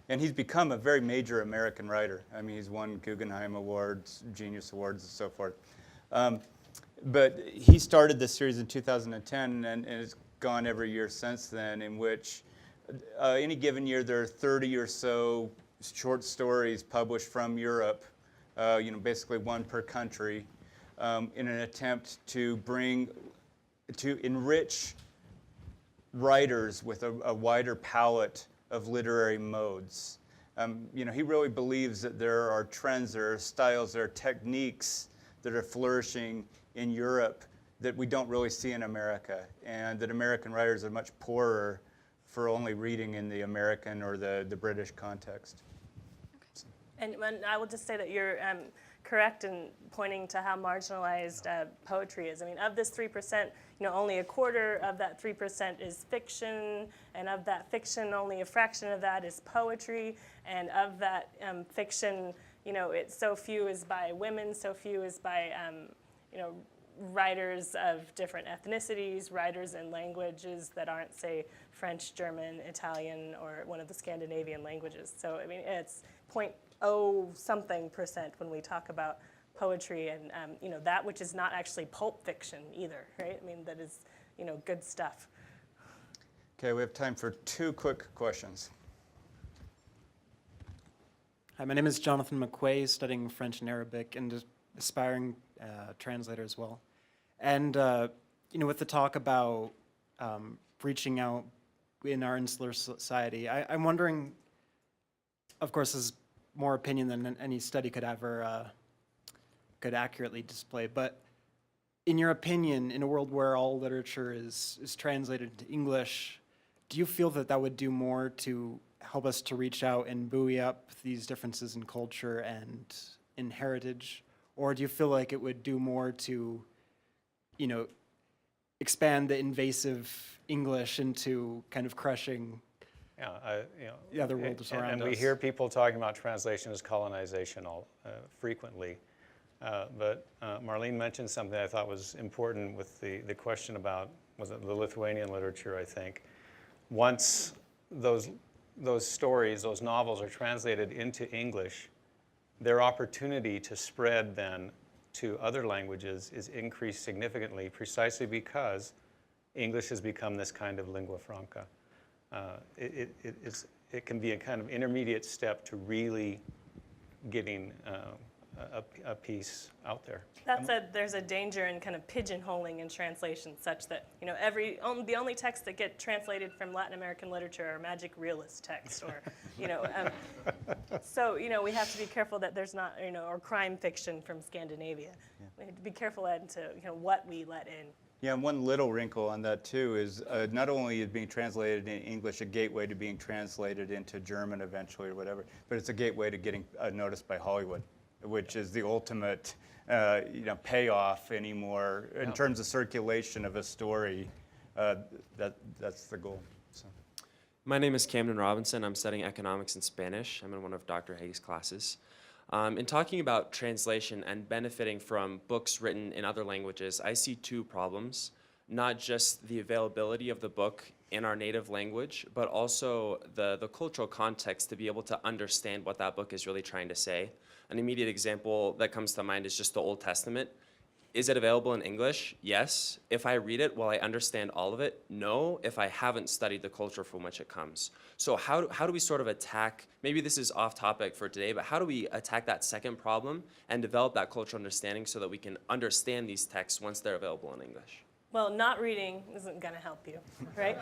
And he's become a very major American writer. I mean, he's won Guggenheim Awards, Genius Awards, and so forth. But he started this series in 2010, and it's gone every year since then, in which any given year there are 30 or so short stories published from Europe, basically one per country, in an attempt to enrich writers with a wider palette of literary modes. He really believes that there are trends, there are styles, there are techniques that are flourishing in Europe that we don't really see in America, and that American writers are much poorer for only reading in the American or the British context. And I will just say that you're correct in pointing to how marginalized poetry is. I mean, of this 3%, only a quarter of that 3% is fiction, and of that fiction, only a fraction of that is poetry, and of that fiction, so few is by women, so few is by, writers of different ethnicities, writers in languages that aren't, say, French, German, Italian, or one of the Scandinavian languages. So, I mean, it's 0.0 something % when we talk about poetry and, that which is not actually pulp fiction either, right? I mean, that is, good stuff. Okay, we have time for 2 quick questions. Hi, my name is Jonathan McQuay, studying French and Arabic and aspiring translator as well. And, with the talk about reaching out in our insular society, I'm wondering, of course, this is more opinion than any study could ever could accurately display, but in your opinion, in a world where all literature is translated into English, do you feel that that would do more to help us to reach out and buoy up these differences in culture and in heritage? Or do you feel like it would do more to, expand the invasive English into kind of crushing the other world around us? And we hear people talking about translation as colonization frequently. But Marlene mentioned something I thought was important with the question about, was it the Lithuanian literature, I think. Once those stories, those novels are translated into English, their opportunity to spread then to other languages is increased significantly precisely because English has become this kind of lingua franca. It can be a kind of intermediate step to really getting a piece out there. There's a danger in kind of pigeonholing in translation such that, the only texts that get translated from Latin American literature are magic realist texts, or, so, we have to be careful that there's not, or crime fiction from Scandinavia. Yeah. We have to be careful into, what we let in. Yeah, and one little wrinkle on that too is not only is being translated in English a gateway to being translated into German eventually or whatever, but it's a gateway to getting noticed by Hollywood, which is the ultimate payoff anymore in terms of circulation of a story. That's the goal. So. My name is Camden Robinson. I'm studying economics and Spanish. I'm in one of Dr. Hague's classes. In talking about translation and benefiting from books written in other languages, I see 2 problems. not just the availability of the book in our native language, but also the cultural context to be able to understand what that book is really trying to say. An immediate example that comes to mind is just the Old Testament. Is it available in English? Yes. If I read it, will I understand all of it? No, if I haven't studied the culture from which it comes. So how do we sort of attack, maybe this is off topic for today, but how do we attack that second problem and develop that cultural understanding so that we can understand these texts once they're available in English? Well, not reading isn't going to help you, right?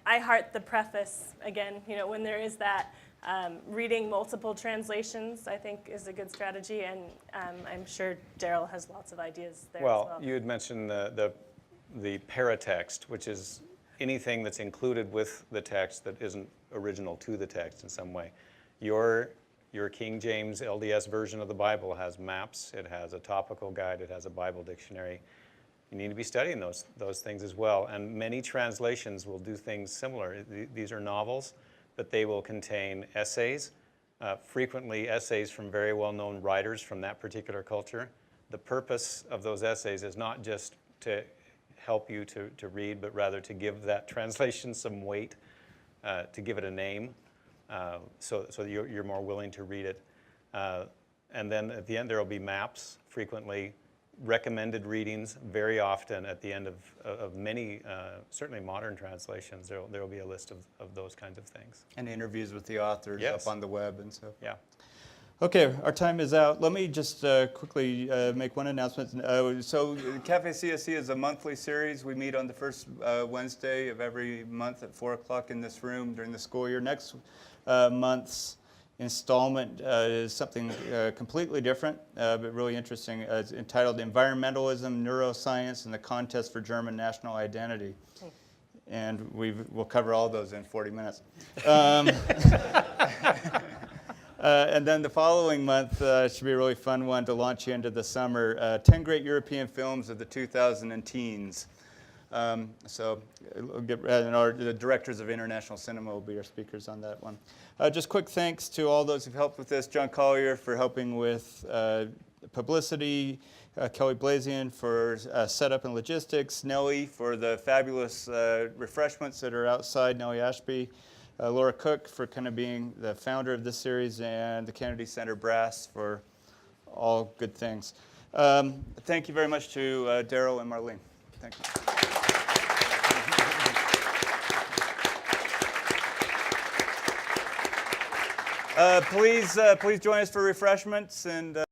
I heart the preface again. You know, when there is that reading multiple translations, I think is a good strategy, and I'm sure Daryl has lots of ideas there as well. You had mentioned the paratext, which is anything that's included with the text that isn't original to the text in some way. Your King James LDS version of the Bible has maps, it has a topical guide, it has a Bible dictionary. You need to be studying those things as well. And many translations will do things similar. These are novels, but they will contain essays, frequently essays from very well-known writers from that particular culture. The purpose of those essays is not just to help you to read, but rather to give that translation some weight, to give it a name, so you're more willing to read it. And then at the end there will be maps, frequently recommended readings, very often at the end of many, certainly modern translations, there will be a list of those kinds of things. And interviews with the authors Yes. up on the web and so. Yeah. Okay, our time is out. Let me just quickly make one announcement. So Cafe CSC is a monthly series. We meet on the first Wednesday of every month at 4 o'clock in this room during the school year. Next month's installment is something completely different, but really interesting. It's entitled Environmentalism, Neuroscience, and the Contest for German National Identity. And we'll cover all those in 40 minutes. And then the following month should be a really fun one to launch you into the summer. 10 great European films of the 2010s. So we'll get, the directors of international cinema will be our speakers on that one. Just quick thanks to all those who've helped with this. John Collier for helping with publicity, Kelly Blazian for setup and logistics, Nellie for the fabulous refreshments that are outside, Nellie Ashby, Laura Cook for kind of being the founder of this series, and the Kennedy Center Brass for all good things. Thank you very much to Daryl and Marlene. Thank you. Please join us for refreshments and.